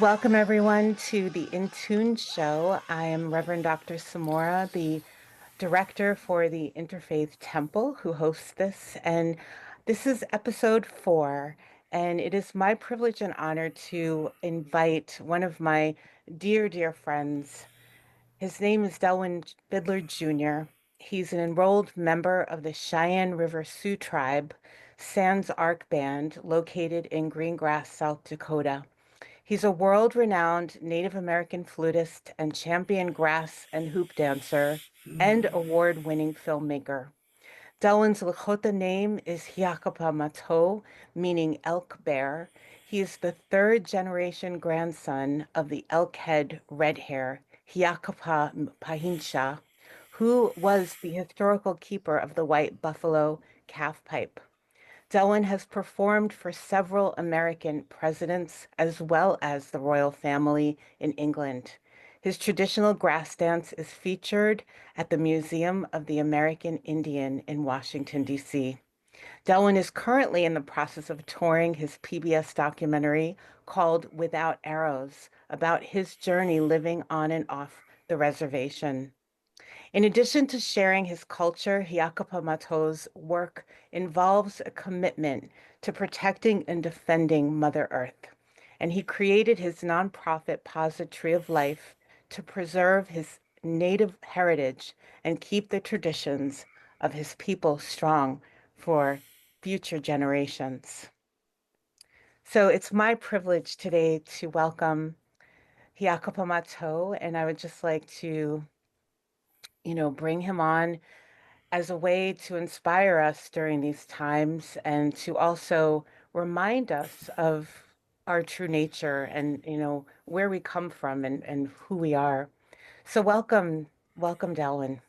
Welcome, everyone, to the In Tune Show. I am Reverend Dr. Samora, the director for the Interfaith Temple, who hosts this. And this is episode 4. And it is my privilege and honor to invite one of my dear, dear friends. His name is Delwin Fiddler Jr. He's an enrolled member of the Cheyenne River Sioux Tribe Sans Arc Band located in Greengrass, South Dakota. He's a world-renowned Native American flutist and champion grass and hoop dancer and award-winning filmmaker. Delwin's Lakota name is Hehakapa Mahto, meaning elk bear. He is the third generation grandson of the Elk Head red hair, Hehakapa Pahinsha, who was the historical keeper of the white buffalo calf pipe. Delwin has performed for several American presidents as well as the royal family in England. His traditional grass dance is featured at the Museum of the American Indian in Washington, D.C. Delwin is currently in the process of touring his PBS documentary called Without Arrows about his journey living on and off the reservation. In addition to sharing his culture, Hehakapa Mahto's work involves a commitment to protecting and defending Mother Earth. And he created his nonprofit Posit Tree of Life to preserve his native heritage and keep the traditions of his people strong for future generations. So it's my privilege today to welcome Hehakapa Mahto, and I would just like to bring him on as a way to inspire us during these times and to also remind us of our true nature and, where we come from and who we are. So welcome, Delwin.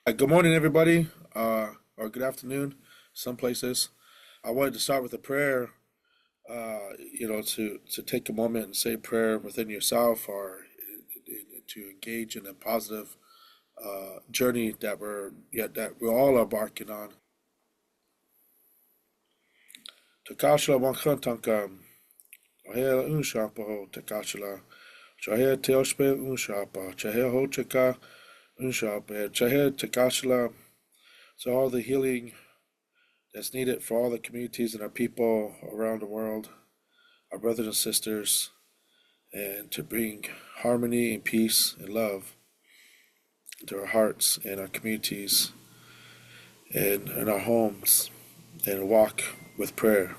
Good morning, everybody, or good afternoon, some places. I wanted to start with a prayer, to take a moment and say a prayer within yourself or to engage in a positive journey that we all are embarking on. Takashla wankantanka, ohela unshapaho takashla, chahe teoshpe unshapa, chahe ho chaka unshape, chahe takashla. So all the healing that's needed for all the communities and our people around the world, our brothers and sisters, and to bring harmony and peace and love into our hearts and our communities and in our homes, and walk with prayer.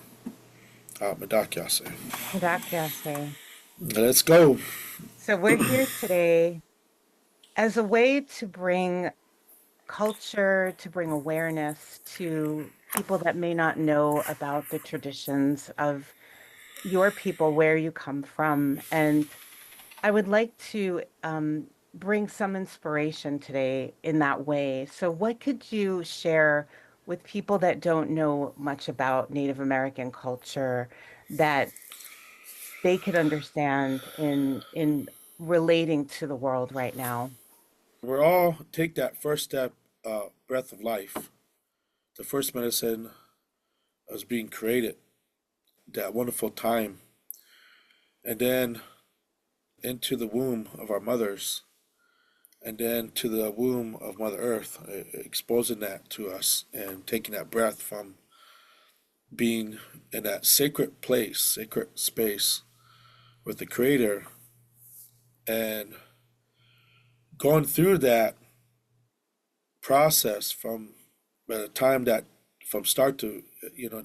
Madakyase. Dakyase. Let's go. So we're here today as a way to bring culture, to bring awareness to people that may not know about the traditions of your people, where you come from. And I would like to bring some inspiration today in that way. So, what could you share with people that don't know much about Native American culture that they could understand in relating to the world right now? We're all take that first step, breath of life, the first medicine as being created, that wonderful time, and then into the womb of our mothers, and then to the womb of Mother Earth, exposing that to us and taking that breath from being in that sacred place, sacred space with the Creator, and going through that process from by the time that from start to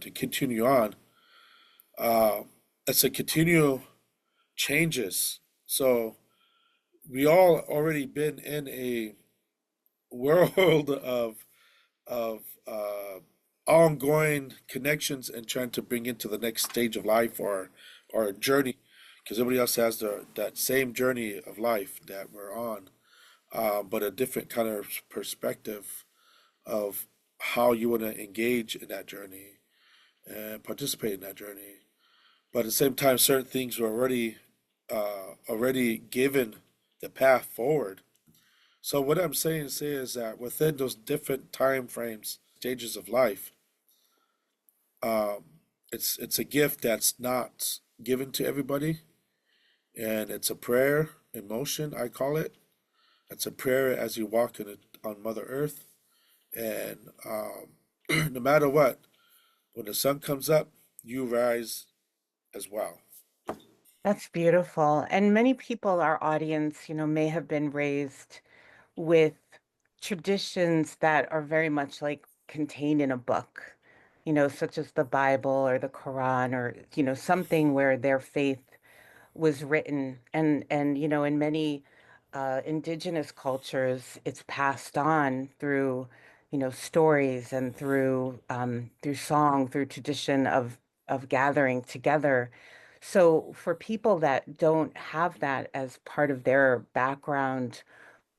to continue on. Uh, it's a continual changes. So we all already been in a world of ongoing connections and trying to bring into the next stage of life or journey, because everybody else has that same journey of life that we're on, but a different kind of perspective of how you want to engage in that journey and participate in that journey. But at the same time, certain things were already given the path forward. So what I'm saying to say is that within those different time frames, stages of life, it's a gift that's not given to everybody, and it's a prayer in motion, I call it. It's a prayer as you walk on Mother Earth, and no matter what, when the sun comes up, you rise as well. That's beautiful. And many people, our audience, may have been raised with traditions that are very much like contained in a book, such as the Bible or the Quran or, something where their faith was written. And in many indigenous cultures, it's passed on through, stories and through song, through tradition of gathering together. So for people that don't have that as part of their background,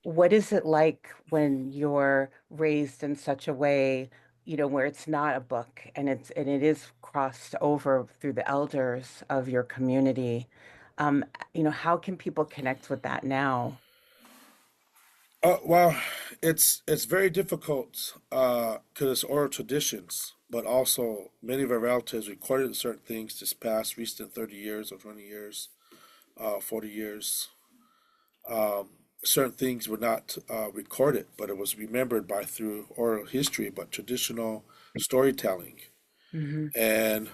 what is it like when you're raised in such a way, where it's not a book and it is crossed over through the elders of your community? How can people connect with that now? Well, it's very difficult because it's oral traditions, but also many of our relatives recorded certain things this past recent 30 years or 20 years, 40 years. Certain things were not recorded, but it was remembered by through oral history, but traditional storytelling. Hmm. And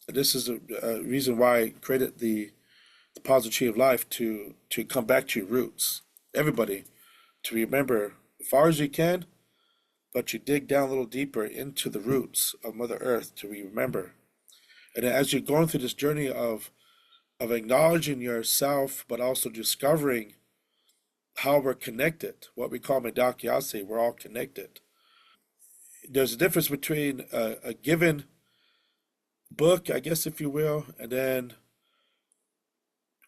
this is a reason why I created the positive tree of life to come back to your roots. Everybody to remember as far as you can, but you dig down a little deeper into the roots of Mother Earth to remember. And as you're going through this journey of acknowledging yourself, but also discovering how we're connected, what we call Medakiase, we're all connected. There's a difference between a given book, I guess, if you will, and then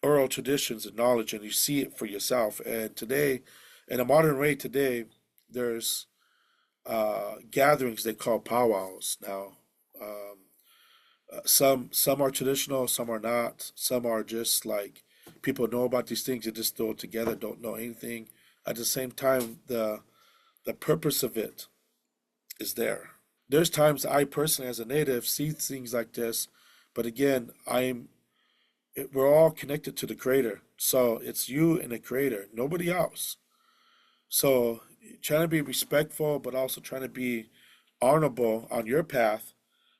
oral traditions and knowledge, and you see it for yourself. And today, in a modern way, today, there's gatherings they call powwows now. Um, some are traditional, some are not. Some are just like people know about these things and just throw it together, don't know anything. At the same time, the purpose of it is there. There's times I personally, as a native, see things like this, but again, we're all connected to the creator. So it's you and the creator, nobody else. So trying to be respectful, but also trying to be honorable on your path,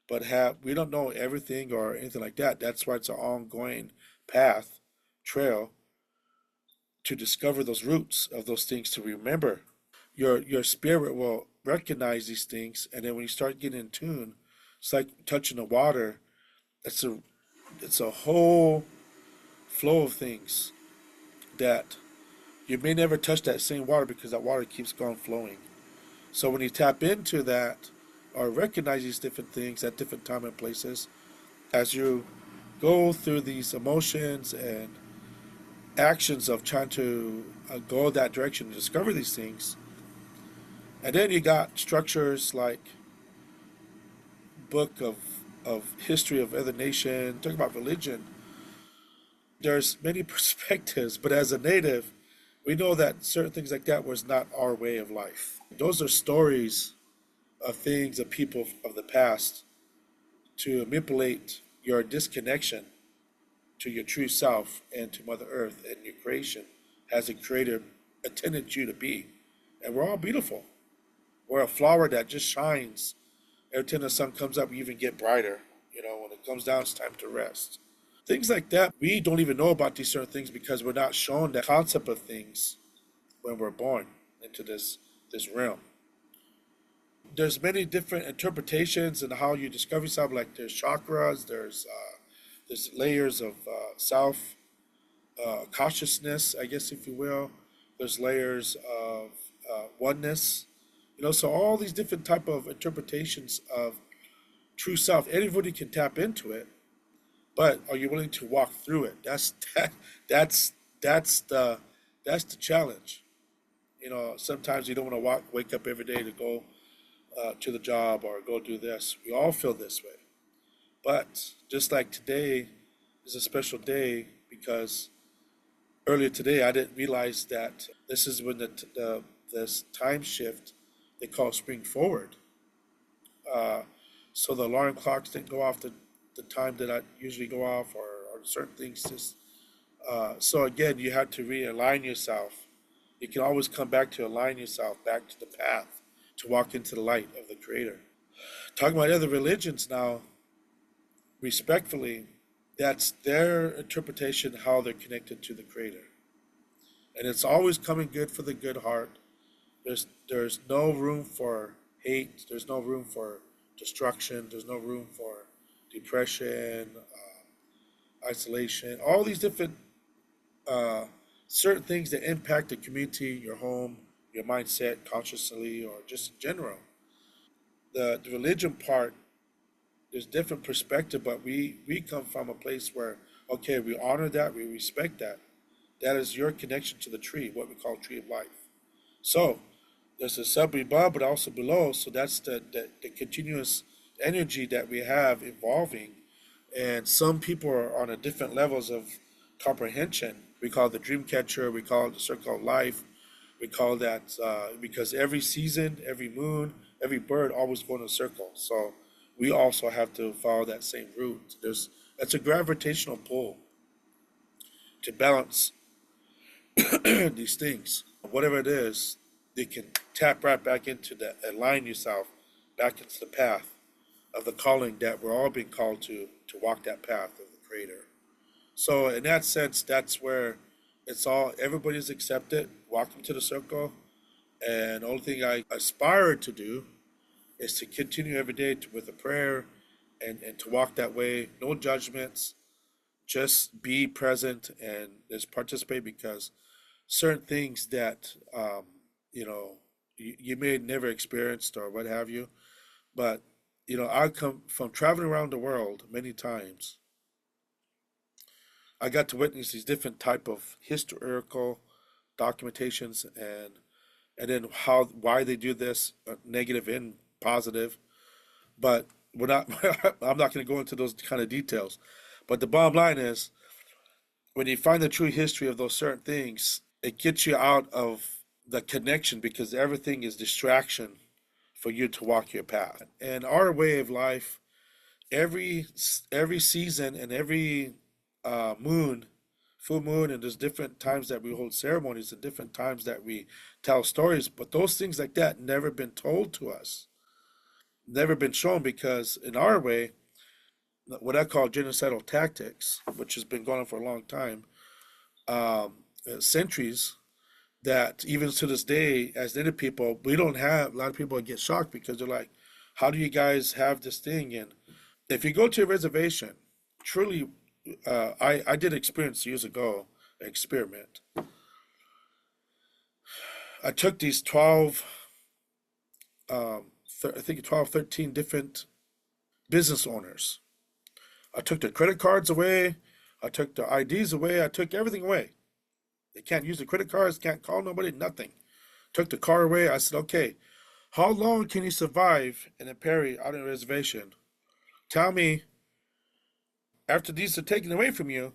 but have we don't know everything or anything like that. That's why it's an ongoing path, trail to discover those roots of those things to remember. Your spirit will recognize these things, and then when you start getting in tune, it's like touching the water. It's a it's a whole flow of things that you may never touch that same water because that water keeps going flowing. So when you tap into that or recognize these different things at different time and places, as you go through these emotions and actions of trying to go that direction to discover these things, and then you got structures like book of history of other nation, talk about religion. There's many perspectives, but as a native, we know that certain things like that was not our way of life. Those are stories of things of people of the past to manipulate your disconnection to your true self and to Mother Earth and your creation as a creator intended you to be. And we're all beautiful. We're a flower that just shines. Every time the sun comes up, we even get brighter. When it comes down, it's time to rest. Things like that, we don't even know about these certain things because we're not shown the concept of things when we're born into this realm. There's many different interpretations and how you discover yourself. Like there's chakras, there's layers of self consciousness, I guess, if you will. There's layers of oneness. So all these different type of interpretations of true self. Anybody can tap into it, but are you willing to walk through it? That's that's the that's the challenge. Sometimes you don't want to wake up every day to go to the job or go do this. We all feel this way. But just like today is a special day because earlier today I didn't realize that this is when this time shift they call spring forward. So the alarm clocks didn't go off the time that I usually go off, or certain things. Just so again, you have to realign yourself. You can always come back to align yourself back to the path to walk into the light of the Creator. Talking about other religions now, respectfully, that's their interpretation how they're connected to the Creator, and it's always coming good for the good heart. There's no room for hate. There's no room for destruction. There's no room for depression, isolation. All these different uh, certain things that impact the community, your home, your mindset, consciously, or just in general. The religion part, there's different perspective, but we come from a place where okay, we honor that, we respect that. That is your connection to the tree, what we call tree of life. So there's a sub above, but also below. So that's the continuous energy that we have evolving. And some people are on a different levels of comprehension. We call it the dream catcher. We call it the circle of life. We call that because every season, every moon, every bird always go in a circle. So we also have to follow that same route. There's That's a gravitational pull to balance these things. Whatever it is, they can tap right back into that, align yourself back into the path of the calling that we're all being called to walk that path of the Creator. So in that sense, that's where it's all everybody's accepted. Welcome to the circle. And the only thing I aspire to do is to continue every day with a prayer and to walk that way. No judgments. Just be present and just participate because certain things that you know you may have never experienced or what have you, but I come from traveling around the world many times. I got to witness these different type of historical documentations and then how why they do this, negative and positive. But we're not. I'm not going to go into those kind of details. But the bottom line is, when you find the true history of those certain things, it gets you out of the connection because everything is distraction for you to walk your path. And our way of life, every every season and every moon, full moon, and there's different times that we hold ceremonies and different times that we tell stories. But those things like that never been told to us, never been shown because in our way, what I call genocidal tactics, which has been going on for a long time, centuries. That even to this day, as Native people, we don't have a lot of people get shocked because they're like, "How do you guys have this thing?" And if you go to a reservation, truly, I did experience years ago an experiment. I took these 12, I think 12, 13 different business owners. I took their credit cards away. I took their IDs away. I took everything away. They can't use the credit cards, can't call nobody, nothing. Took the car away. I said, okay, how long can you survive in a prairie out on a reservation? Tell me, after these are taken away from you,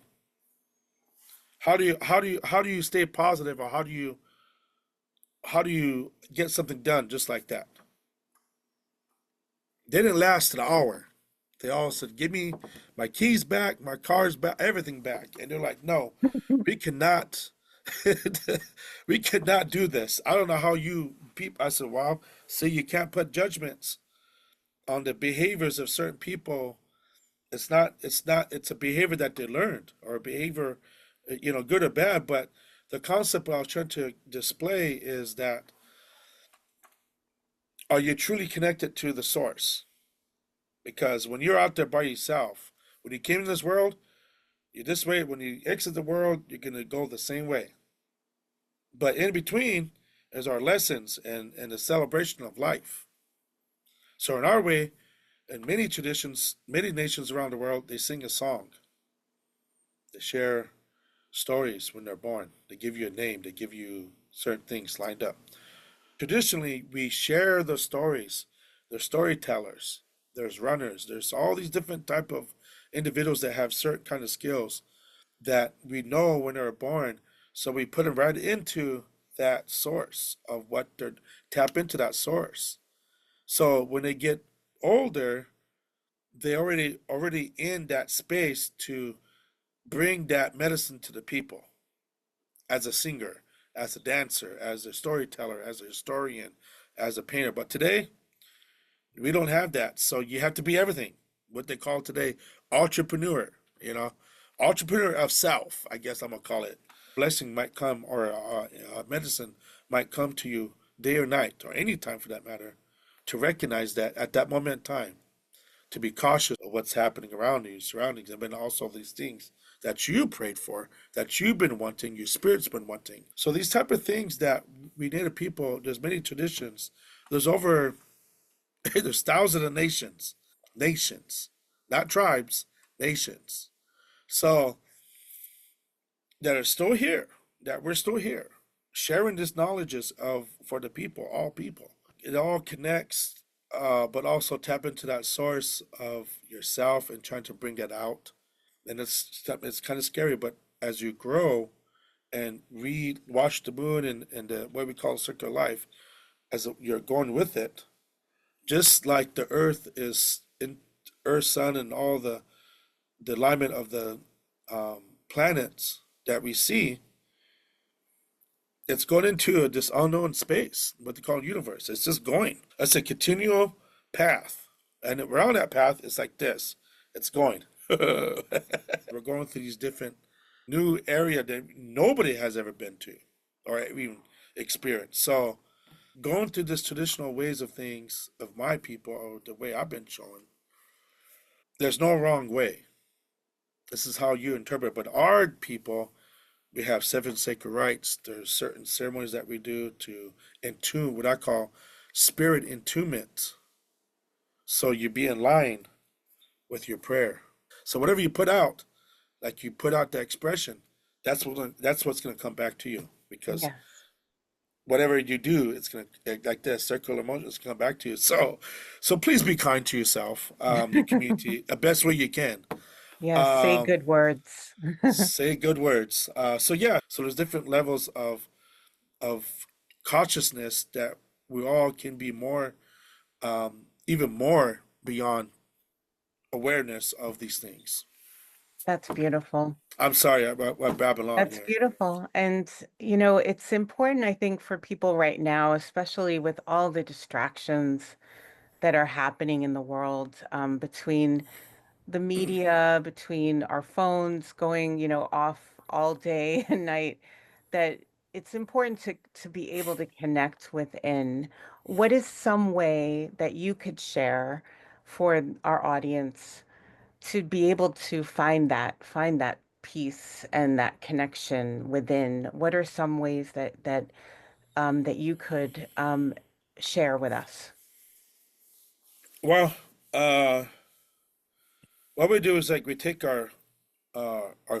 how do you stay positive, or how do you get something done just like that? They didn't last an hour. They all said, "Give me my keys back, my cars back, everything back." And they're like, "No, we cannot, we cannot do this. I don't know how you people." I said, "Well, see, you can't put judgments on the behaviors of certain people. It's not. It's not. It's a behavior that they learned, or a behavior, good or bad. But the concept I was trying to display is that are you truly connected to the source? Because when you're out there by yourself, when you came in this world, you're this way. When you exit the world, you're gonna go the same way. But in between is our lessons and the celebration of life. So in our way, in many traditions, many nations around the world, they sing a song. They share stories when they're born. They give you a name. They give you certain things lined up. Traditionally, we share the stories. There's storytellers. There's runners. There's all these different type of individuals that have certain kind of skills that we know when they're born. So we put them right into that source of what they're tap into that source. So when they get older, they already in that space to bring that medicine to the people as a singer, as a dancer, as a storyteller, as a historian, as a painter. But today, we don't have that. So you have to be everything. What they call today entrepreneur, you know, entrepreneur of self, I guess I'm gonna call it. Blessing might come, or medicine might come to you day or night, or any time for that matter, to recognize that at that moment in time, to be cautious of what's happening around you, surroundings, and then also these things that you prayed for, that you've been wanting, your spirit's been wanting. So these type of things that we Native people, there's many traditions. There's over there's thousands of nations, not tribes, nations. So that are still here, that we're still here, sharing this knowledge is of for the people, all people. It all connects, but also tap into that source of yourself and trying to bring that out. And it's kind of scary, but as you grow and read, watch the moon and the what we call circle of life, you're going with it, just like the Earth is in Earth, Sun, and all the alignment of the planets that we see, it's going into this unknown space, what they call universe. It's just going. It's a continual path, and around that path, it's like this. It's going. We're going through these different new area that nobody has ever been to, or even experienced. So going through this traditional ways of things of my people, or the way I've been shown, there's no wrong way. This is how you interpret. But our people, we have seven sacred rites. There's certain ceremonies that we do to entune, what I call spirit entombment. So you be in line with your prayer. So whatever you put out, like you put out the expression, that's what's gonna come back to you. Because Yes. whatever you do, it's gonna like this circular motion. It's gonna come back to you. So please be kind to yourself, your community, the best way you can. Yes, say Um, good words. say good words. So yeah, so there's different levels of consciousness that we all can be more, even more beyond awareness of these things. That's beautiful. I'm sorry, I babble on That's here. beautiful. And, it's important, I think, for people right now, especially with all the distractions that are happening in the world, between the media, between our phones going, off all day and night, that it's important to be able to connect within. What is some way that you could share for our audience to be able to find that peace and that connection within? What are some ways that you could share with us? Well, uh, what we do is like we take our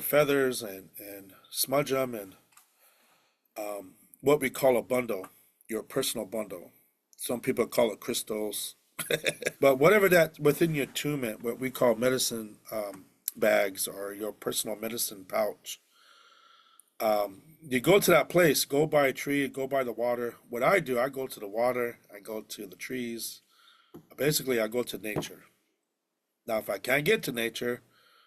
feathers and smudge them and what we call a bundle, your personal bundle. Some people call it crystals, but whatever that within your attunement, what we call medicine bags or your personal medicine pouch. You go to that place, go by a tree, go by the water. What I do, I go to the water, I go to the trees. Basically, I go to nature. Now, if I can't get to nature,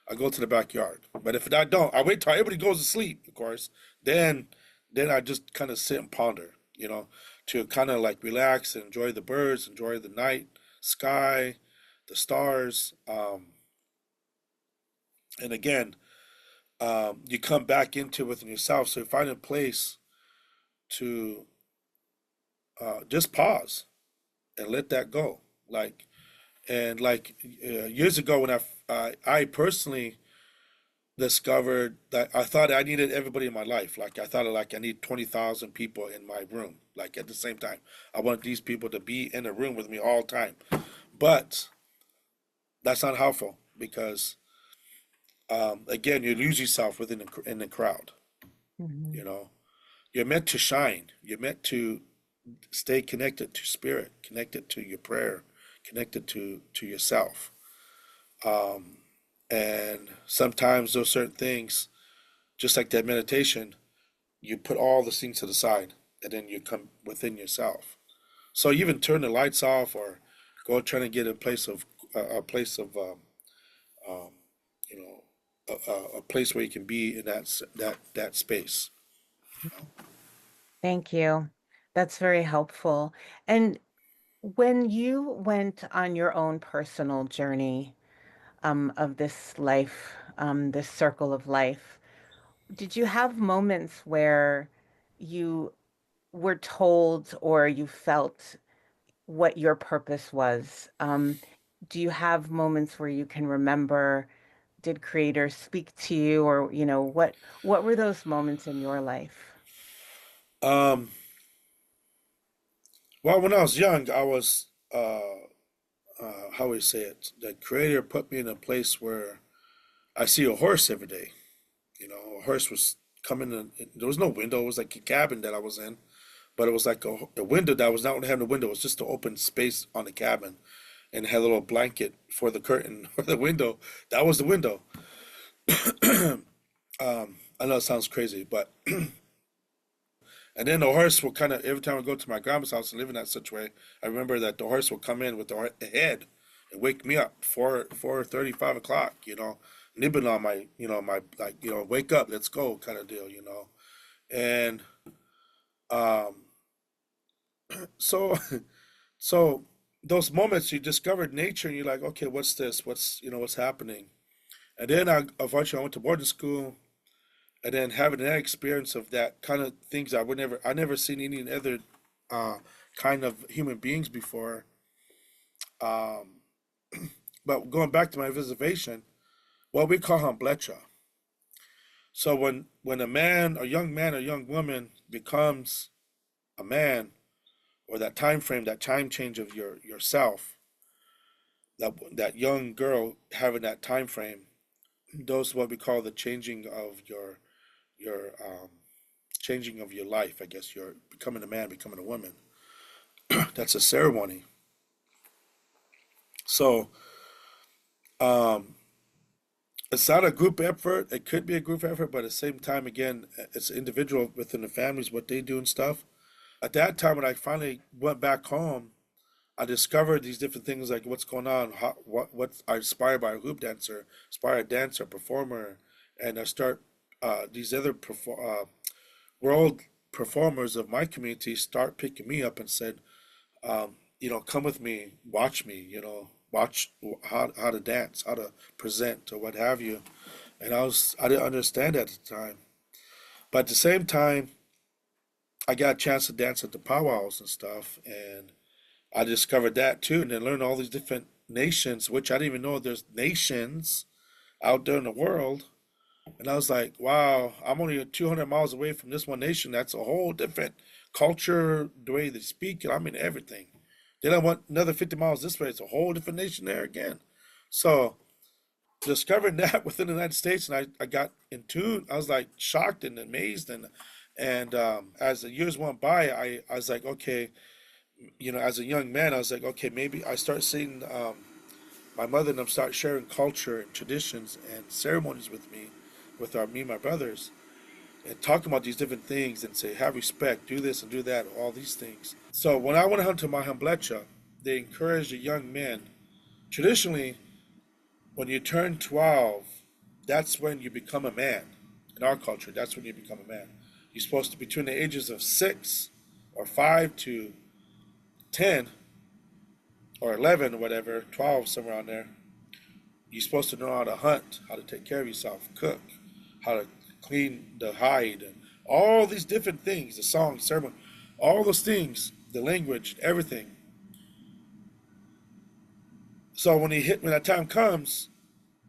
I go to the backyard. But if I don't, I wait till everybody goes to sleep, of course. Then, then I just kind of sit and ponder, to kind of like relax and enjoy the birds, enjoy the night sky, the stars. And again, you come back into within yourself. So you find a place to just pause and let that go. Years ago when I personally discovered that I thought I needed everybody in my life. Like I thought like I need 20,000 people in my room. Like at the same time, I want these people to be in a room with me all the time. But that's not helpful because again, you lose yourself in the crowd. You Mhm. know, you're meant to shine. You're meant to stay connected to spirit, connected to your prayer, connected to yourself. And sometimes those certain things, just like that meditation, you put all the things to the side and then you come within yourself. So you even turn the lights off or go trying to get a place of um, you know a place where you can be in that space. Thank you. That's very helpful. And when you went on your own personal journey of this life, this circle of life, did you have moments where you were told or you felt what your purpose was? Do you have moments where you can remember, did creators speak to you, or what were those moments in your life? Um, well, when I was young, I was how we say it. The creator put me in a place where I see a horse every day. A horse was coming in. There was no window. It was like a cabin that I was in, but it was like a window that was not having a window. It was just an open space on the cabin, and it had a little blanket for the curtain or the window. That was the window. I know it sounds crazy, but and then the horse will kind of every time I go to my grandma's house and live in that such way, I remember that the horse will come in with the head and wake me up 4:30, 5 o'clock. Nibbling on my my like wake up, let's go kind of deal. And um, so so those moments you discovered nature and you're like, okay, what's this? What's happening? And then eventually I went to boarding school, and then having that experience of that kind of things I never seen any other uh, kind of human beings before. Um, but going back to my reservation, well, we call him blecha. So when a young man or young woman becomes a man, or that time frame, that time change of yourself, that young girl having that time frame, those what we call the changing of your changing of your life. I guess you're becoming a man, becoming a woman. That's a ceremony. So um, it's not a group effort. It could be a group effort, but at the same time, again, it's individual within the families what they do and stuff. At that time, when I finally went back home, I discovered these different things like what's going on, what I inspired by a hoop dancer, inspired dancer, performer, and I start these other world performers of my community start picking me up and said, come with me, watch me, watch how to dance, how to present, or what have you. And I didn't understand at the time, but at the same time, I got a chance to dance at the powwows and stuff, and I discovered that too, and then learned all these different nations, which I didn't even know there's nations out there in the world. And I was like, wow, I'm only 200 miles away from this one nation. That's a whole different culture, the way they speak, and I mean everything. Then I went another 50 miles this way. It's a whole different nation there again. So discovering that within the United States, and I got in tune. I was like shocked and amazed, and as the years went by, I was like, okay, as a young man, I was like, okay, maybe I start seeing my mother and them start sharing culture and traditions and ceremonies with me, with me and my brothers, and talking about these different things and say, have respect, do this and do that, all these things. So when I went home to my Hamblecha, they encouraged the young men. Traditionally, when you turn 12, that's when you become a man. In our culture, that's when you become a man. You're supposed to, between the ages of 6 or 5 to 10 or 11 or whatever, 12, somewhere around there, you're supposed to know how to hunt, how to take care of yourself, cook, how to clean the hide, and all these different things, the song, sermon, all those things, the language, everything. So when that time comes,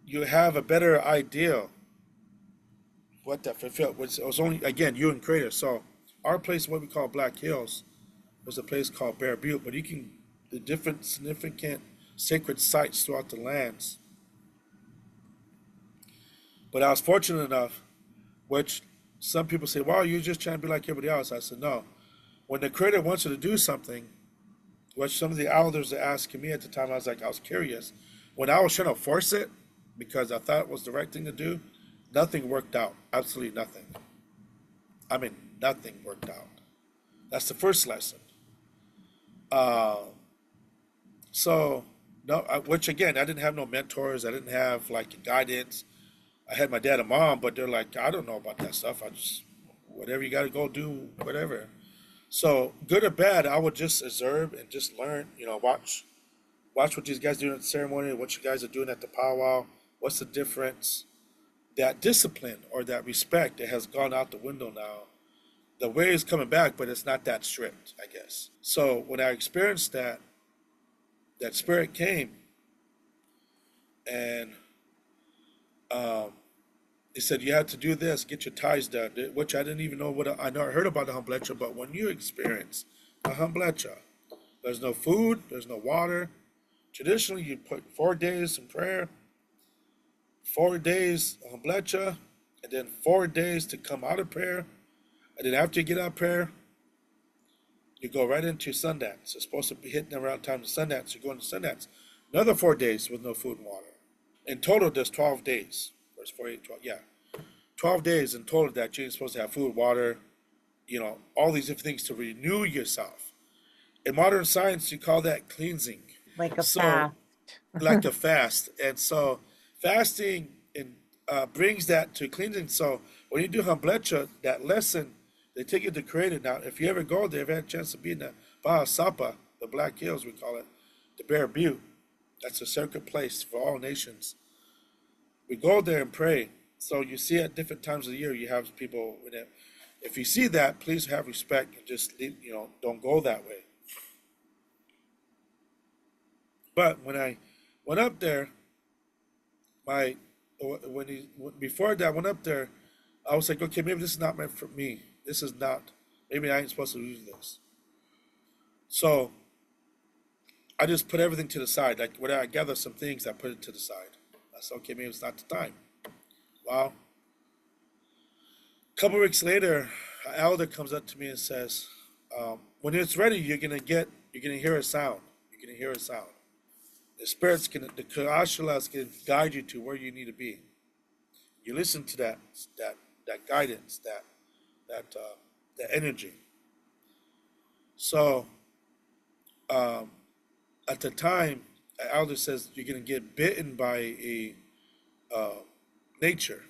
you have a better idea what that fulfilled. Which was only again you and Creator. So our place, what we call Black Hills, was a place called Bear Butte. But you can the different significant sacred sites throughout the lands. But I was fortunate enough, which some people say, "Wow, you're just trying to be like everybody else." I said, "No. When the Creator wants you to do something, which some of the elders are asking me at the time, I was curious. When I was trying to force it, because I thought it was the right thing to do, nothing worked out. Absolutely nothing. I mean, nothing worked out. That's the first lesson. Uh, so, no, which again, I didn't have no mentors. I didn't have like guidance. I had my dad and mom, but they're like, I don't know about that stuff. I just, whatever you got to go do, whatever. So good or bad, I would just observe and just learn. Watch what these guys do at the ceremony, what you guys are doing at the powwow. What's the difference? That discipline or that respect that has gone out the window now. The way is coming back, but it's not that strict, I guess. So when I experienced that, that spirit came and um, he said you had to do this, get your ties done, which I didn't even know what I know. I heard about the humblecha, but when you experience a humblecha, there's no food, there's no water. Traditionally, you put 4 days in prayer, 4 days humblecha, and then 4 days to come out of prayer. And then after you get out of prayer, you go right into Sundance. It's supposed to be hitting around time to Sundance. You go into Sundance. Another 4 days with no food and water. In total, there's 12 days. Where's 4, 8, 12? Yeah. 12 days in total that you're supposed to have food, water, all these different things to renew yourself. In modern science, you call that cleansing. Like a So, fast. like a fast. And so, fasting brings that to cleansing. So, when you do Hamblecha, that lesson, they take you to create it. Now, if you ever go there, if you had a chance to be in the Baja Sapa, the Black Hills, we call it, the Bear Butte, that's a sacred place for all nations. We go there and pray. So, you see at different times of the year, you have people with it. If you see that, please have respect and just leave, don't go that way. But when I went up there, my when he before that went up there, I was like, okay, maybe this is not meant for me. This is not. Maybe I ain't supposed to use this. So I just put everything to the side. Like when I gather some things, I put it to the side. I said, okay, maybe it's not the time. Well, a couple of weeks later, an elder comes up to me and says, when it's ready, you're gonna hear a sound. You're gonna hear a sound. The Kaashalas can guide you to where you need to be. You listen to that guidance, that energy. So um, at the time, an elder says you're gonna get bitten by a uh, nature,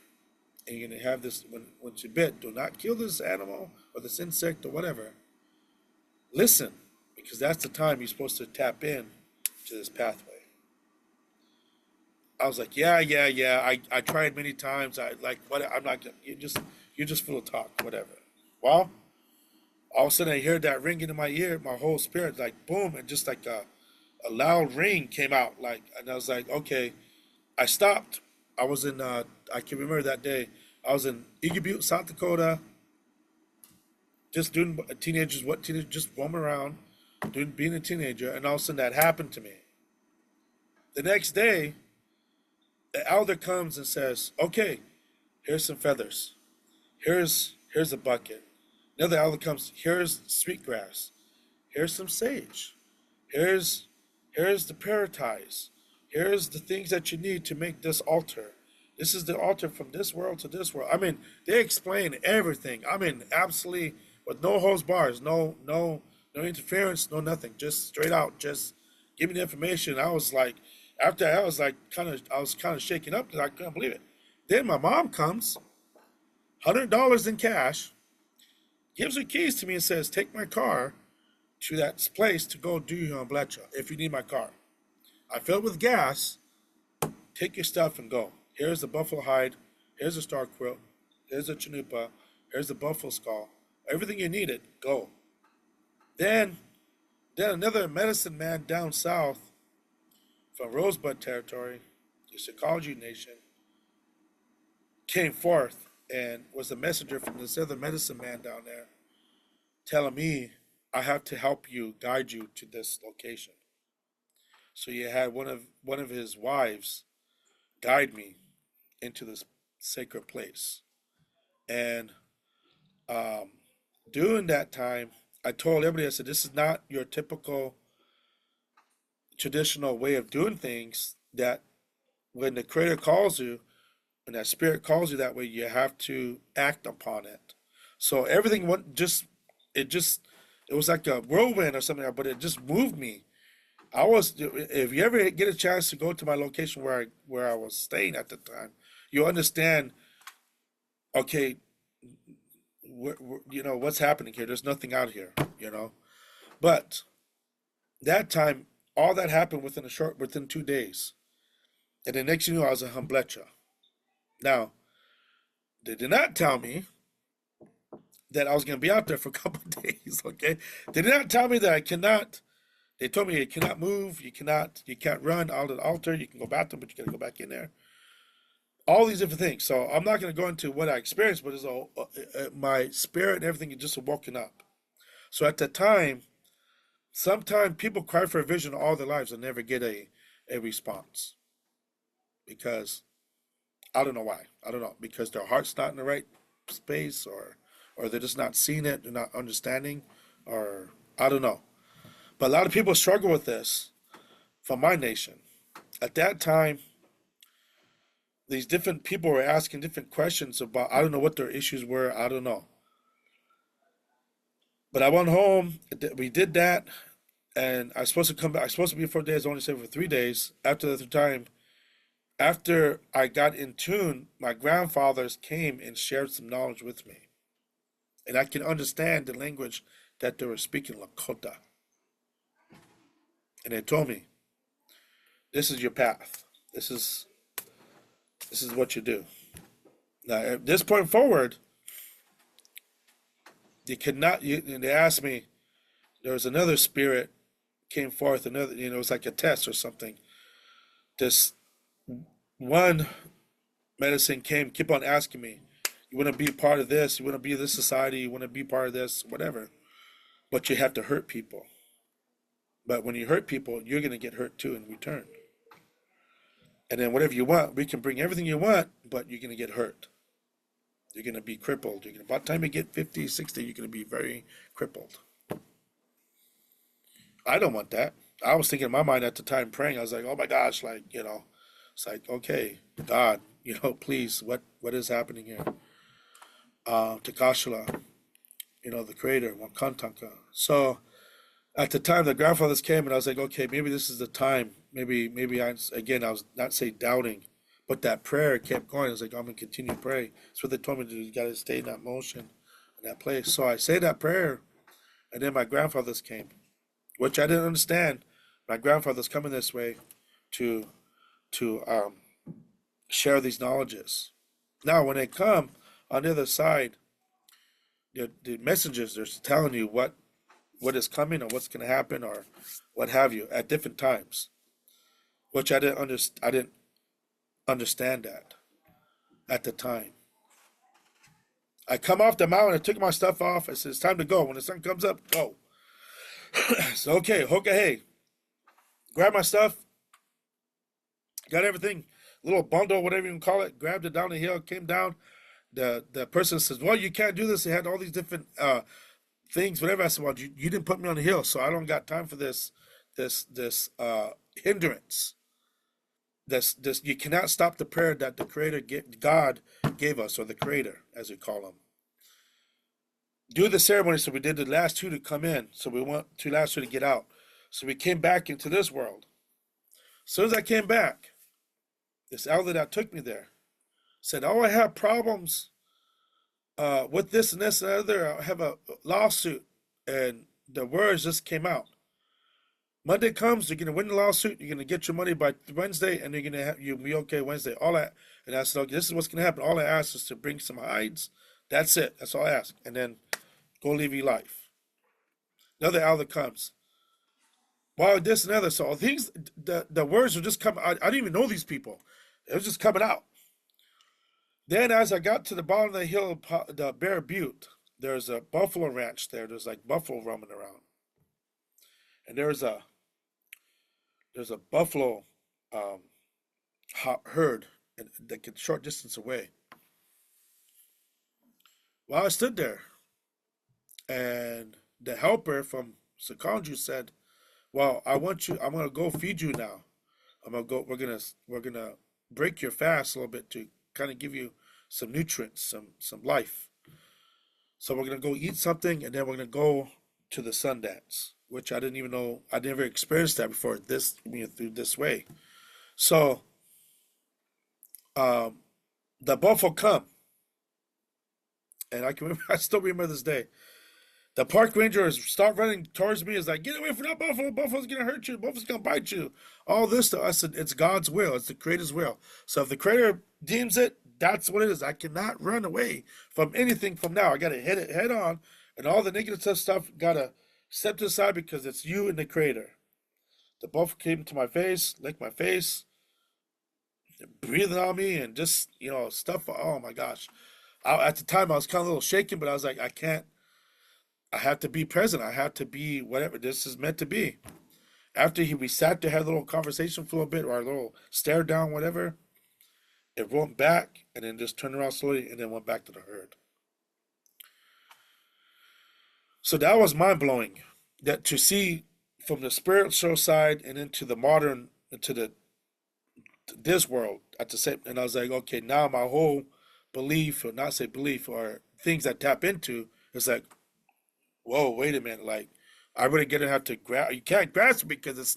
and you're gonna have this. Once you bit, do not kill this animal or this insect or whatever. Listen, because that's the time you're supposed to tap in to this pathway. I was like, yeah. I tried many times. I like what I'm not gonna you're just full of talk, whatever. Well, all of a sudden I heard that ringing in my ear, my whole spirit, like boom, and just like a loud ring came out, like, and I was like, okay. I stopped. I was in I can remember that day. I was in Eagle Butte, South Dakota, just doing what teenagers just roaming around, being a teenager, and all of a sudden that happened to me. The next day, the elder comes and says, "Okay, here's some feathers. Here's a bucket." Another elder comes. Here's sweetgrass. Here's some sage. Here's here's the paradise. Here's the things that you need to make this altar. This is the altar from this world to this world. I mean, they explain everything. I mean, absolutely with no hose bars, no interference, no nothing. Just straight out. Just give me the information. I was like, after I was like, I was kind of shaking up because I couldn't believe it. Then my mom comes, $100 in cash, gives her keys to me and says, "Take my car to that place to go do your blecha if you need my car. I fill it with gas. Take your stuff and go. Here's the buffalo hide. Here's the star quilt. Here's the chanupa. Here's the buffalo skull. Everything you needed. Go." Then, then another medicine man down south from Rosebud Territory, the Psychology Nation, came forth and was a messenger from this other medicine man down there, telling me I have to help you, guide you to this location. So you had one of his wives guide me into this sacred place. And um, during that time, I told everybody, I said, this is not your typical traditional way of doing things. That when the Creator calls you, when that Spirit calls you that way, you have to act upon it. So everything went just, it was like a whirlwind or something, but it just moved me. If you ever get a chance to go to my location where I was staying at the time, you understand, okay, what's happening here. There's nothing out here, But that time, all that happened within 2 days. And the next thing you know, I was in Humblecha. Now, they did not tell me that I was going to be out there for a couple of days, okay? They did not tell me that I cannot. They told me you cannot move, you can't run out of the altar, you can go back there, but you got to go back in there. All these different things. So I'm not going to go into what I experienced, but my spirit and everything is just woken up. So at the time, sometimes people cry for a vision all their lives and never get a response. Because I don't know why. I don't know. Because their heart's not in the right space, or they're just not seeing it, they're not understanding, or I don't know. But a lot of people struggle with this from my nation. At that time, these different people were asking different questions about, I don't know what their issues were, I don't know. But I went home, we did that, and I was supposed to come back. I was supposed to be 4 days, I only stayed for 3 days. After the time, after I got in tune, my grandfathers came and shared some knowledge with me. And I can understand the language that they were speaking, Lakota. And they told me, this is your path. This is what you do. Now, at this point forward, you could not. And they asked me. There was another spirit came forth. Another, it was like a test or something. This one medicine keep on asking me, you want to be part of this? You want to be this society? You want to be part of this? Whatever. But you have to hurt people. But when you hurt people, you're going to get hurt too in return. And then whatever you want, we can bring everything you want, but you're going to get hurt. You're going to be crippled. By the time you get 50, 60, you're going to be very crippled. I don't want that. I was thinking in my mind at the time praying, I was like, oh my gosh, it's like, okay, God, please, what is happening here? Takashila, the creator, Wakantanka. So at the time, the grandfathers came, and I was like, okay, maybe this is the time. Maybe I was not say doubting, but that prayer kept going. I was like, I'm gonna continue to pray. That's what they told me to do. You gotta stay in that motion, in that place. So I say that prayer, and then my grandfathers came, which I didn't understand. My grandfathers coming this way to share these knowledges. Now, when they come on the other side, the messengers, they're telling you what is coming or what's going to happen or what have you at different times, which I didn't understand that at the time. I come off the mountain, I took my stuff off. I said, it's time to go. When the sun comes up, go. So, okay, hey, grab my stuff, got everything, little bundle, whatever you can call it, grabbed it down the hill, came down. The person says, well, you can't do this. They had all these different things, whatever. I said, well, you didn't put me on the hill, so I don't got time for this hindrance. This you cannot stop the prayer that the Creator, God gave us, or the Creator, as we call him. Do the ceremony. So we did the last two to come in. So we want two last two to get out. So we came back into this world. As soon as I came back, this elder that took me there said, oh, I have problems with this and this and other. I have a lawsuit. And the words just came out. Monday comes, you're going to win the lawsuit. You're going to get your money by Wednesday, and you'll be okay Wednesday. And I said, okay, this is what's going to happen. All I ask is to bring some hides. That's it. That's all I ask. And then go live your life. Another elder comes. Well, this and other. So things, the words were just coming. I didn't even know these people. It was just coming out. Then as I got to the bottom of the hill, the Bear Butte, there's a buffalo ranch there. There's like buffalo roaming around. And there's a buffalo herd that gets short distance away. Well, I stood there, and the helper from Sakonju said, well, I'm gonna go feed you now. We're gonna break your fast a little bit to kind of give you some nutrients, some life. So we're gonna go eat something, and then we're gonna go to the sun dance, which I didn't even know. I never experienced that before. Through this way. So, the buffalo come, and I can remember, I still remember this day. The park ranger start running towards me. Is like, get away from that buffalo. Buffalo's gonna hurt you. Buffalo's gonna bite you. All this stuff. I said, it's God's will. It's the Creator's will. So if the Creator deems it, that's what it is. I cannot run away from anything from now. I gotta hit it head on, and all the negative stuff gotta step to the side because it's you and the Creator. The buffalo came to my face, licked my face, breathing on me, and just stuff. Oh my gosh! At the time, I was kind of a little shaken, but I was like, I can't. I have to be present. I have to be whatever this is meant to be. After we sat there, had a little conversation for a little bit, or a little stare down, whatever, it went back and then just turned around slowly and then went back to the herd. So that was mind blowing. That to see from the spiritual side and into the modern, into this world at the same, and I was like, okay, now my whole belief, or not say belief, or things I tap into, is like, whoa, wait a minute, like I really gonna have to grab. You can't grasp it because it's,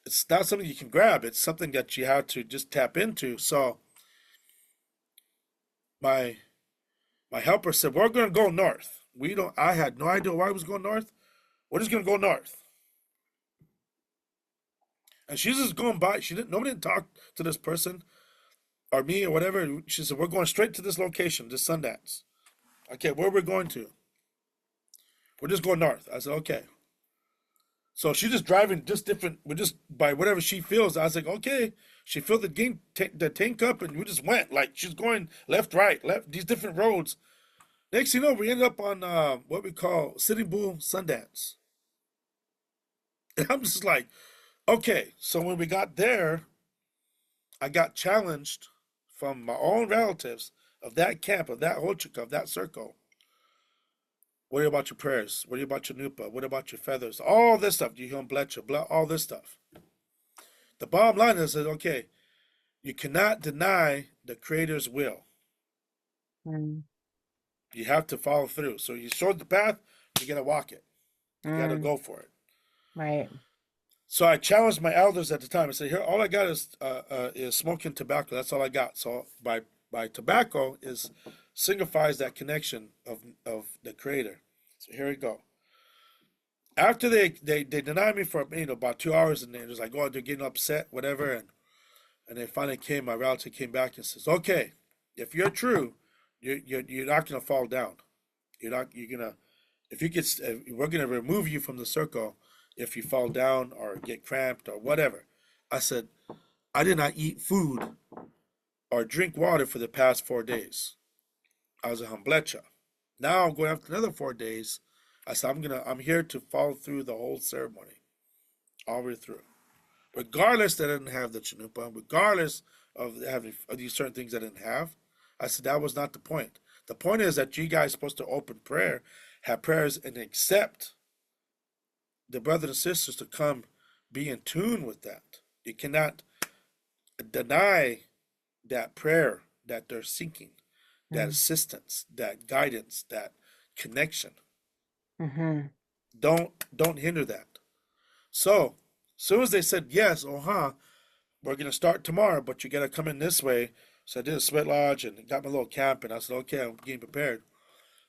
it's not something you can grab. It's something that you have to just tap into. So my my helper said, we're gonna go north. We don't. I had no idea why I was going north. We're just gonna go north. And she's just going by. She didn't. Nobody didn't talk to this person or me or whatever. She said, we're going straight to this location, this Sundance. Okay, where we're going to? We're just going north. I said, okay. So she's just driving just different. We're just by whatever she feels. I was like, okay. She filled the tank up, and we just went. Like she's going left, right, left. These different roads. Next, you know, we ended up on what we call Sitting Bull Sundance. And I'm just like, okay. So when we got there, I got challenged from my own relatives of that camp, of that Hochika, of that circle. What about your prayers? What about your nupa? What about your feathers? All this stuff. You hear blecha, blah, all this stuff. The bottom line is that, okay, you cannot deny the Creator's will. Mm, You have to follow through. So you showed the path, you got to walk it. You got to mm, go for it. right. So I challenged my elders at the time. I said, "Here, all I got is smoking tobacco. That's all I got." So by tobacco is signifies that connection of the Creator. So here we go. After they denied me for about 2 hours, and they're just like, "Oh, they're getting upset, whatever," and they finally came. My relative came back and says, "Okay, if you're true, you're not gonna fall down. You're gonna if you get we're gonna remove you from the circle if you fall down or get cramped or whatever." I said, I did not eat food or drink water for the past 4 days. I was a humblecha. Now I'm going after another 4 days. I said, I'm here to follow through the whole ceremony, all the way through. Regardless that I didn't have the chanupa, regardless of having of these certain things I didn't have, I said that was not the point. The point is that you guys are supposed to open prayer, have prayers, and accept the brothers and sisters to come be in tune with that. You cannot deny that prayer that they're seeking, that Mm, assistance, that guidance, that connection. mm-hmm. Don't hinder that. So, as soon as they said yes, we're gonna start tomorrow, but you gotta come in this way. So I did a sweat lodge and got my little camp, and I said, okay, I'm getting prepared.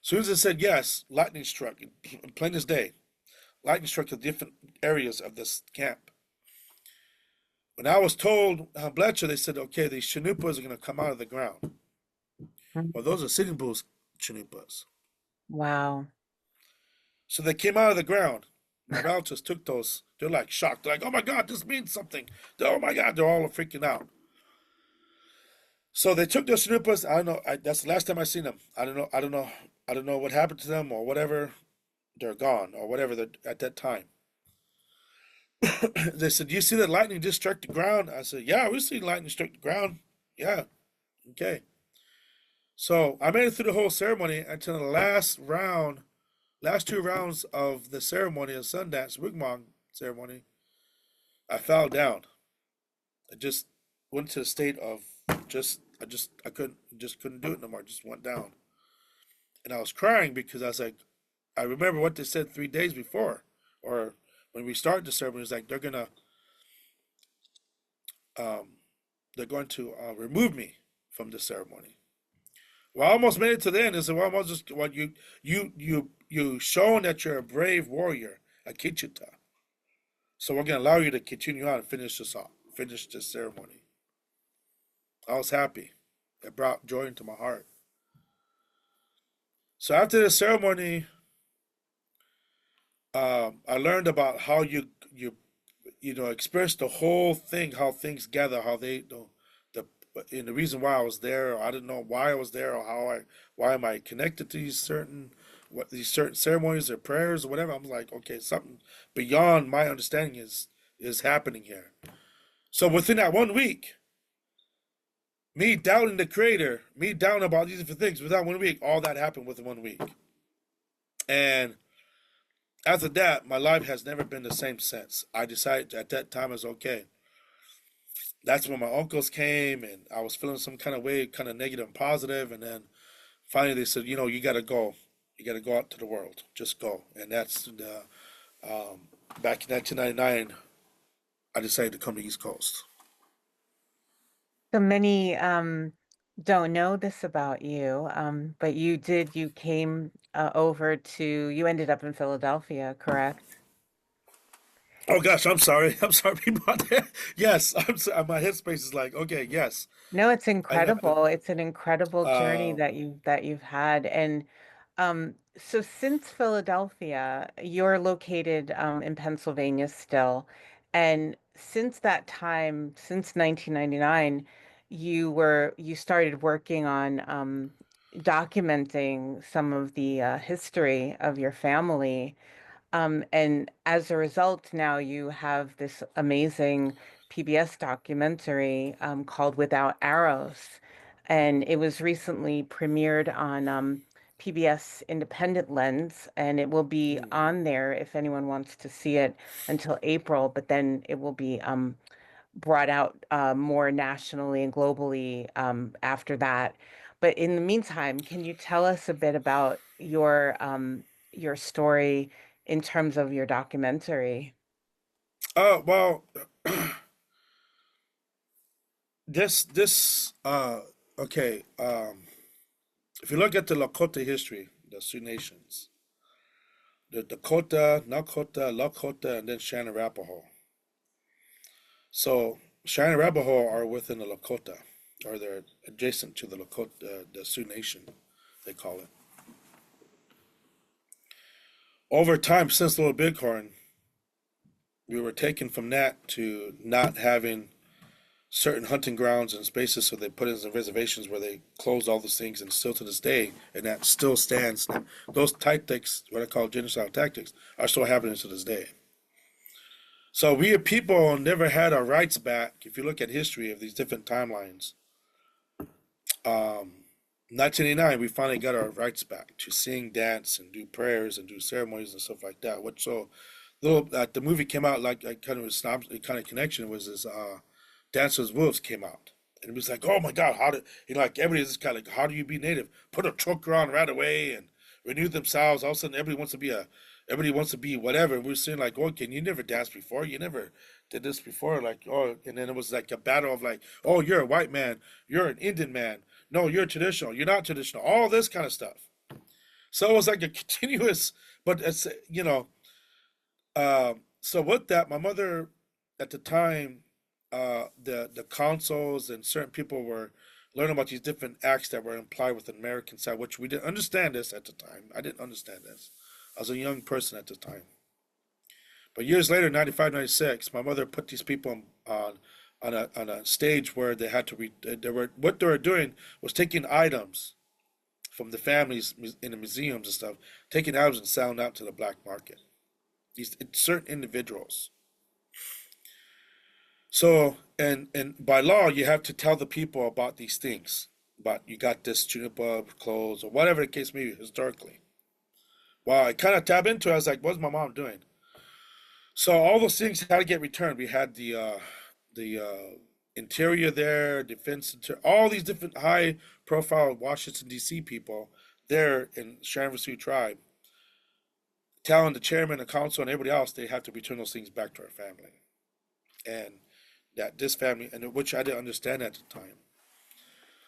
As soon as they said yes, lightning struck, plain as day. Lightning struck the different areas of this camp. When I was told Bletcher, they said, okay, these chanupas are going to come out of the ground. Mm. Well, those are Sitting Bull's chanupas. Wow. So they came out of the ground. My relatives took those. They're like shocked. They're like, oh my God, this means something. Oh my God, they're all freaking out. So they took those chanupas. I don't know. That's the last time I seen them. I don't know. I don't know what happened to them or whatever. They're gone or whatever at that time. They said, "You see that lightning just struck the ground?" I said, "Yeah, we see lightning struck the ground. Yeah, okay." So I made it through the whole ceremony until the last round, last 2 rounds of the ceremony of Sundance Wigmong ceremony. I fell down. I just went to the state of I couldn't do it no more. I just went down, and I was crying because I was like, I remember what they said 3 days before, or when we started the ceremony. It's like they're gonna um they're going to remove me from the ceremony. Well, I almost made it to the end. And said, well, I'm just well, you shown that you're a brave warrior, a Kichita. So we're going to allow you to continue on and finish this off, finish this ceremony. I was happy. It brought joy into my heart. So after the ceremony, I learned about how you experience the whole thing, how things gather, how the and the reason why I was there. I didn't know why I was there or why am I connected to these certain ceremonies or prayers or whatever. I'm like, okay, something beyond my understanding is happening here. So within that 1 week, me doubting the creator, me doubting about these different things, within 1 week, all that happened within 1 week. And after that, my life has never been the same since. I decided at that time, it's okay. That's when my uncles came, and I was feeling some kind of way, kind of negative and positive, and then finally they said, you got to go. You got to go out to the world. Just go. And that's back in 1999, I decided to come to the East Coast. So many don't know this about you, but you came over you ended up in Philadelphia, correct? Oh gosh, I'm sorry. I'm sorry about that. Yes, my headspace is like, okay, yes. No, it's I, incredible. It's an incredible journey um, that you've had. And so since Philadelphia, you're located in Pennsylvania still. And since that time, since 1999, you started working on documenting some of the history of your family. And as a result, now you have this amazing PBS documentary called Without Arrows. And it was recently premiered on PBS Independent Lens, and it will be mm, on there if anyone wants to see it until April, but then it will be brought out more nationally and globally after that. But in the meantime, can you tell us a bit about your story in terms of your documentary? well, this okay. If you look at the Lakota history, the Sioux nations, the Dakota, Nakota, Lakota, and then Shannon Arapaho. So Shannon Arapaho are within the Lakota, or they're adjacent to the Lakota, the Sioux nation, they call it. Over time, since Little Bighorn, we were taken from that to not having certain hunting grounds and spaces, so they put in some reservations where they closed all those things, and still to this day, and that still stands. Those tactics, what I call genocide tactics, are still happening to this day. So we people never had our rights back. If you look at history of these different timelines, 1989, we finally got our rights back to sing, dance, and do prayers and do ceremonies and stuff like that. What so little the movie came out like kind of a kind of connection was this Dancer's Wolves came out. And it was like, oh my God, how did like everybody's just kind of like, how do you be native? Put a choker on right away and renew themselves. All of a sudden, everybody wants to be whatever. And we were saying like, oh, can you never dance before? You never did this before, like, oh, and then it was like a battle of like, oh, you're a white man, you're an Indian man, no, you're traditional, you're not traditional, all this kind of stuff. So it was like a continuous, but it's so with that, my mother at the time, the councils and certain people were learning about these different acts that were implied with the American side, which we didn't understand this at the time. I didn't understand this. I was a young person at the time. But years later, 95, 96, my mother put these people on a stage where they had to they were what they were doing was taking items from the families in the museums and stuff, taking items and selling out to the black market. These certain individuals. So, and by law, you have to tell the people about these things. But you got this juniper clothes or whatever the case may be historically. Well, I kind of tap into it. I was like, what's my mom doing? So all those things had to get returned. We had the interior there, defense, all these different high profile Washington D.C. people there in Sharon Sioux tribe, telling the chairman, the council, and everybody else they have to return those things back to our family. And that this family, and which I didn't understand at the time.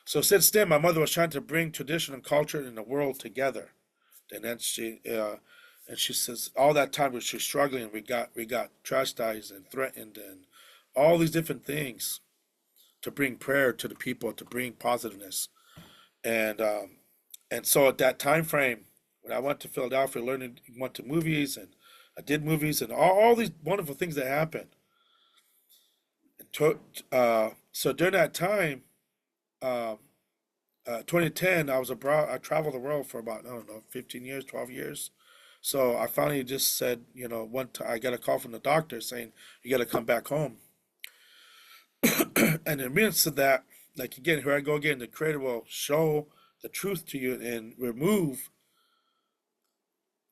So since then, my mother was trying to bring tradition and culture in the world together. And then she says all that time we she's struggling. We got chastised and threatened and all these different things to bring prayer to the people, to bring positiveness. And so at that time frame, when I went to Philadelphia, learning, went to movies, and I did movies, and all these wonderful things that happened. And so during that time, um, 2010, I was abroad. I traveled the world for about, I don't know, 15 years, 12 years. So I finally just said, one time I got a call from the doctor saying you got to come back home. And in midst of that, like again, here I go again. The Creator will show the truth to you and remove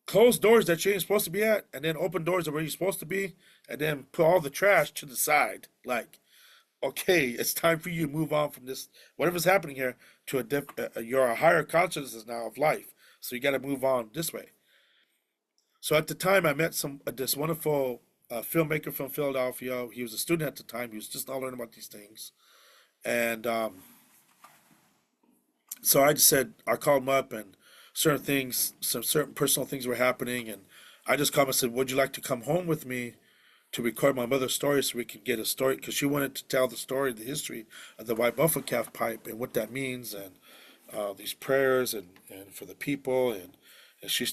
closed doors that you ain't supposed to be at, and then open doors where you're supposed to be, and then put all the trash to the side. Like, okay, it's time for you to move on from this, whatever's happening here, to your higher consciousness now of life. So you got to move on this way. So at the time, I met this wonderful filmmaker from Philadelphia. He was a student at the time. He was just now learning about these things, and so I just said I called him up, and certain things, some certain personal things were happening, and I just called him and said, "Would you like to come home with me to record my mother's story so we could get a story?" Because she wanted to tell the story, the history of the white buffalo calf pipe and what that means, and these prayers and for the people, and she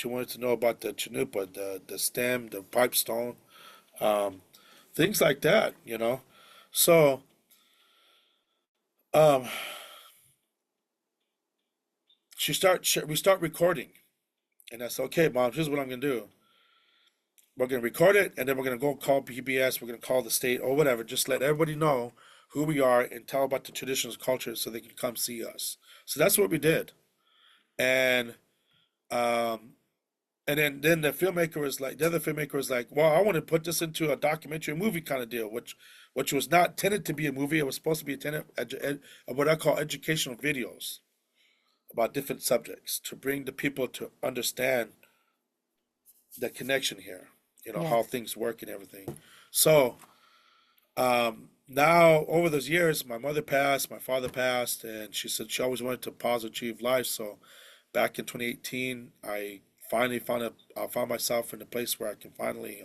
wanted to know about the chanupa, the stem, the pipe stone, um, things like that. So um, we start recording, and I said, "Okay, mom, here's what I'm gonna do. We're gonna record it, and then we're gonna go call PBS. We're gonna call the state or whatever. Just let everybody know who we are and tell about the traditions, culture, so they can come see us." So that's what we did, and um, then the other filmmaker was like, "Well, I want to put this into a documentary movie kind of deal," which was not intended to be a movie. It was supposed to be intended what I call educational videos about different subjects to bring the people to understand the connection here, how Yes. things work and everything. So now over those years, my mother passed, my father passed, and she said she always wanted to positive achieve life. So back in 2018, I finally I found myself in a place where I can finally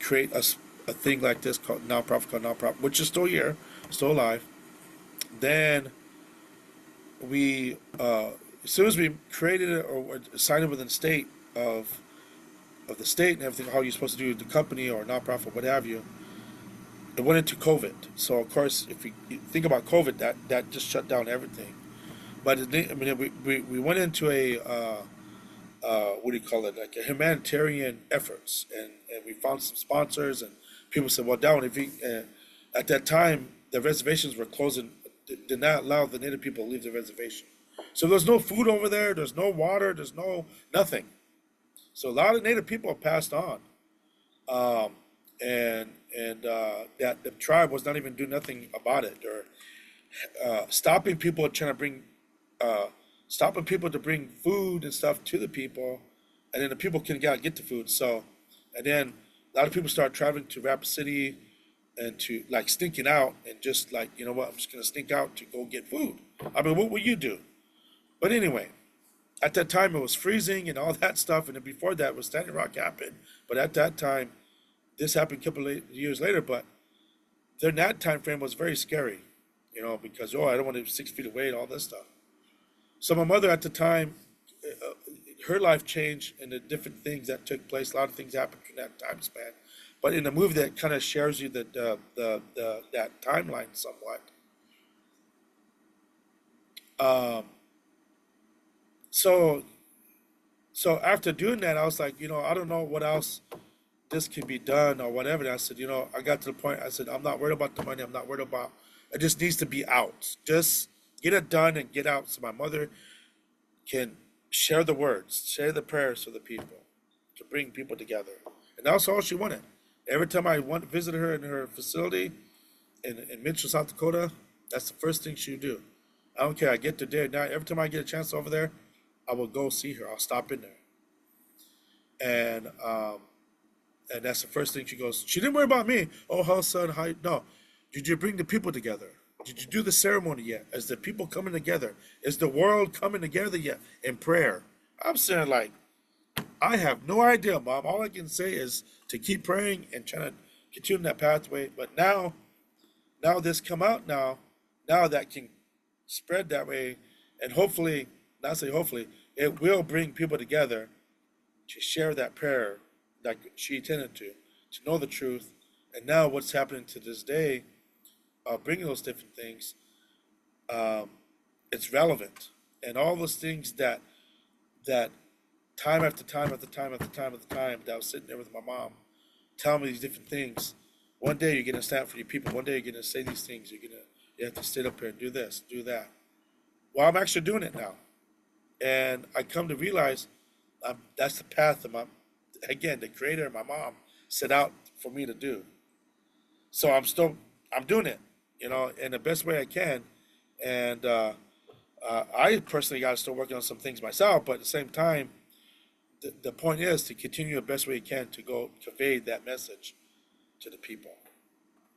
create a thing like this called nonprofit, which is still here, still alive. Then we, as soon as we created it or signed it with the state of the state and everything, how you're supposed to do the company or nonprofit, what have you, it went into COVID. So of course, if you think about COVID, that just shut down everything. But I mean, we went into a what do you call it, like a humanitarian efforts, and we found some sponsors, and people said, well, down if you at that time the reservations were closing, did not allow the native people to leave the reservation. So there's no food over there, there's no water, there's no nothing. So a lot of native people have passed on, um, and that the tribe was not even doing nothing about it, or stopping people trying to bring uh, stopping people to bring food and stuff to the people, and then the people can get the food. So, and then a lot of people start traveling to Rapid City and to like sneaking out and just like, you know what, I'm just gonna sneak out to go get food. I mean, what would you do? But anyway, at that time it was freezing and all that stuff, and then before that was Standing Rock happened. But at that time, this happened a couple of years later. But then that time frame was very scary, because I don't want to be 6 feet away and all this stuff. So my mother at the time, uh, her life changed and the different things that took place. A lot of things happened in that time span. But in the movie, that kind of shares you that timeline somewhat. Um, so so after doing that, I was like, I don't know what else this can be done or whatever. And I said, I got to the point. I said, I'm not worried about the money. I'm not worried about. It just needs to be out. Just get it done and get out, so my mother can share the words, share the prayers for the people, to bring people together. And that's all she wanted. Every time I went visited her in her facility in Mitchell, South Dakota, that's the first thing she would do. I don't care. I get to there now. Every time I get a chance over there, I will go see her. I'll stop in there. And And that's the first thing she goes. She didn't worry about me. Oh, how son, how? No. Did you bring the people together? Did you do the ceremony yet? Is the people coming together? Is the world coming together yet in prayer? I'm saying like, I have no idea, Mom. All I can say is to keep praying and trying to continue that pathway. But now this come out now that can spread that way, and hopefully, not say hopefully, it will bring people together to share that prayer that she intended to know the truth. And now what's happening to this day, bringing those different things, um, it's relevant, and all those things that time after time after time after time after time that I was sitting there with my mom, telling me these different things. One day you're gonna stand for your people. One day you're gonna say these things. You have to sit up here and do this, do that. Well, I'm actually doing it now, and I come to realize that's the path that again, the Creator and my mom set out for me to do. So I'm doing it, in the best way I can, and I personally got to start working on some things myself. But at the same time, the point is to continue the best way you can to go convey that message to the people,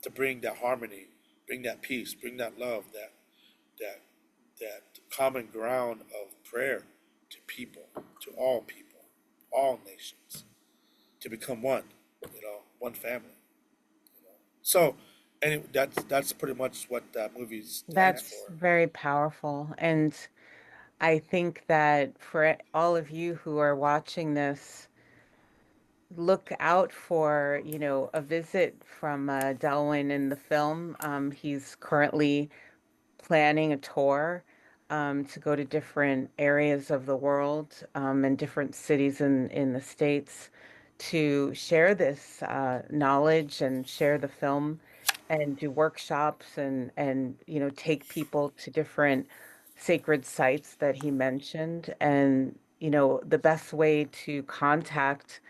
to bring that harmony, bring that peace, bring that love, that that common ground of prayer to people, to all nations, to become one, one family. So, and that's pretty much what that movie stands That's for. very powerful. And I think that for all of you who are watching this, look out for, a visit from Delwin in the film. He's currently planning a tour to go to different areas of the world and different cities in the States to share this knowledge and share the film and do workshops and take people to different sacred sites that he mentioned. And the best way to contact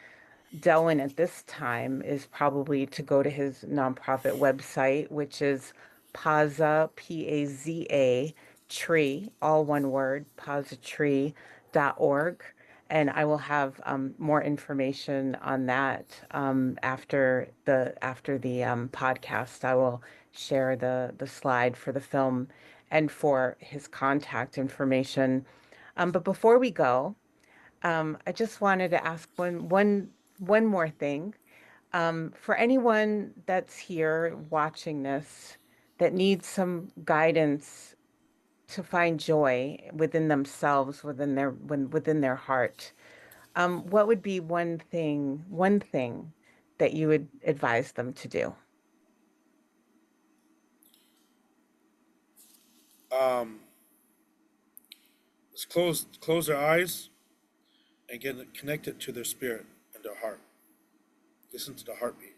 Delwyn at this time is probably to go to his nonprofit website, which is Paza, Paza, tree, all one word, pazatree.org. And I will have more information on that after the podcast. I will share the slide for the film and for his contact information. But before we go, I just wanted to ask one more thing. For anyone that's here watching this that needs some guidance to find joy within themselves, within their heart, what would be one thing that you would advise them to do? Um, let's close their eyes and get connected to their spirit and their heart. Listen to the heartbeat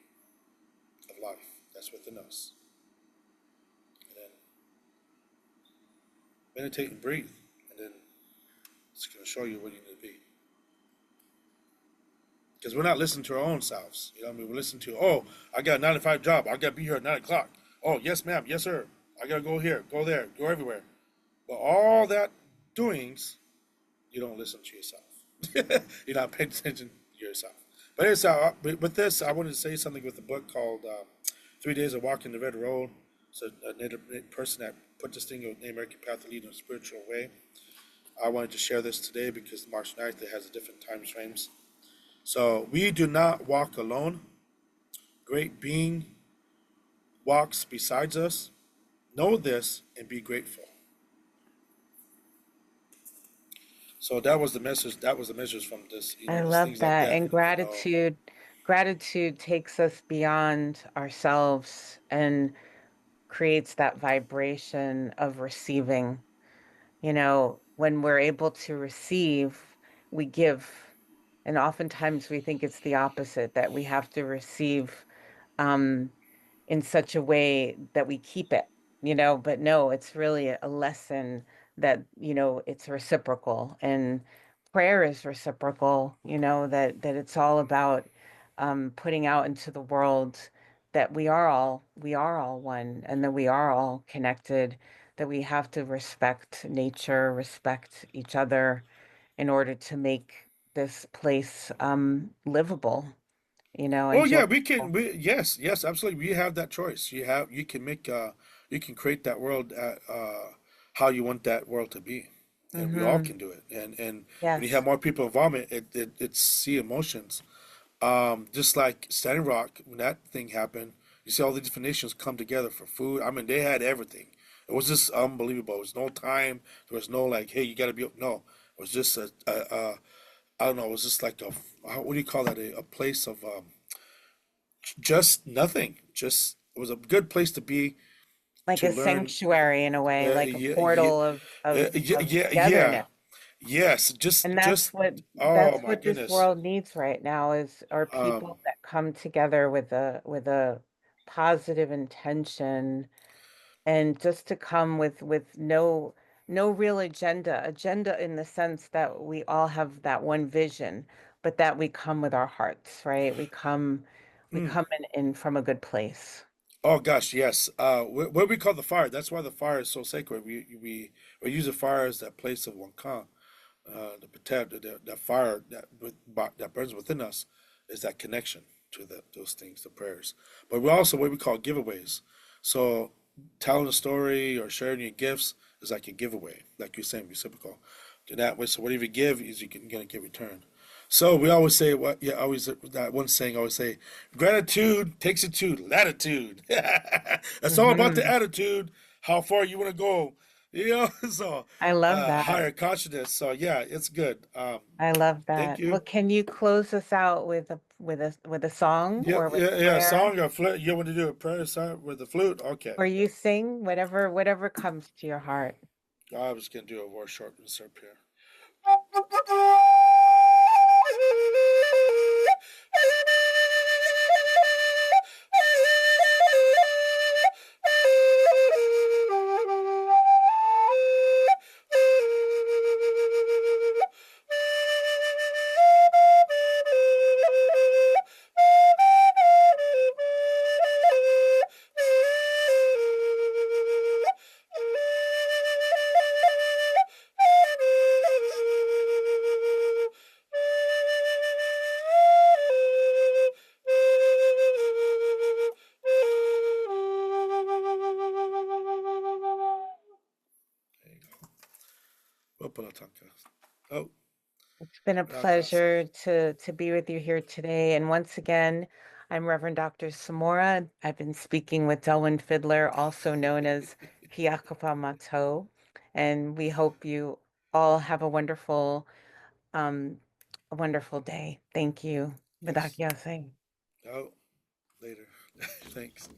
of life that's within us, and then meditate and breathe, and then it's going to show you where you need to be. Because we're not listening to our own selves. You know what I mean? We're listening to, oh, I got a 9 to 5 job. I got to be here at 9 o'clock. Oh, yes, ma'am. Yes, sir. I got to go here, go there, go everywhere. But all that doings, you don't listen to yourself. You're not paying attention to yourself. But it's, with this, I wanted to say something with a book called 3 Days of Walking the Red Road. It's a native person that put this thing named American Path to Lead in a Spiritual Way. I wanted to share this today because March 9th, it has a different time frames. So we do not walk alone. Great being walks besides us. Know this and be grateful. So that was the message. That was the message from this. I Just love things like that. that. And gratitude takes us beyond ourselves and creates that vibration of receiving. When we're able to receive, we give. And oftentimes we think it's the opposite, that we have to receive um, in such a way that we keep it, but no, it's really a lesson that, it's reciprocal. And prayer is reciprocal, that it's all about putting out into the world that we are all one, and that we are all connected, that we have to respect nature, respect each other in order to make this place livable, Oh enjoy. yeah, we can. Yes, yes, absolutely. We have that choice. You can make you can create that world how you want that world to be, and we all Hmm. can do it. And when you have Yes. more people involvement, it's see emotions. Just like Standing Rock, when that thing happened, you see all the different nations come together for food. I mean, they had everything. It was just unbelievable. There was no time. There was no like, hey, you got to be. No, it was just I don't know. It was just like what do you call that? A place of just nothing. Just it was a good place to be Like to a learn. sanctuary in a way, like a Yeah, yeah, portal yeah, of yeah, yeah. togetherness. Yes, And oh that's my what this goodness. world needs right now is are Um, people that come together with a positive intention and just to come with no real agenda in the sense that we all have that one vision, but that we come with our hearts, right? We mm, come in from a good place. oh gosh, yes. What we call the fire. That's why the fire is so sacred. We use the fire as that place of wankan, the protect that fire that burns within us is that connection to those things, the prayers. But we also what we call giveaways. So telling a story or sharing your gifts is like a giveaway, like you're saying, reciprocal. In that way, so whatever you give is gonna get returned. So we always say what yeah, always that one saying always say, gratitude takes you to latitude. It's all about the Hmm. attitude, how far you want to go. So I love that. higher consciousness. So yeah, it's good. I love Thank that. Well, you. can you close us out with a song Yeah, or with yeah, a yeah. prayer? Song or flute. You want to do a prayer song with the flute? Okay. Or you sing whatever comes to your heart. I was gonna do a more short insert here. There you go. Opalatanka. Oh, It's been a Rakasa. pleasure to be with you here today. And once again, I'm Reverend Dr. Samora. I've been speaking with Delwin Fiddler, also known as Hehakapa Mahto. And we hope you all have um, a wonderful day. Thank you. Yes. Vidakyase. Oh, later. Thanks.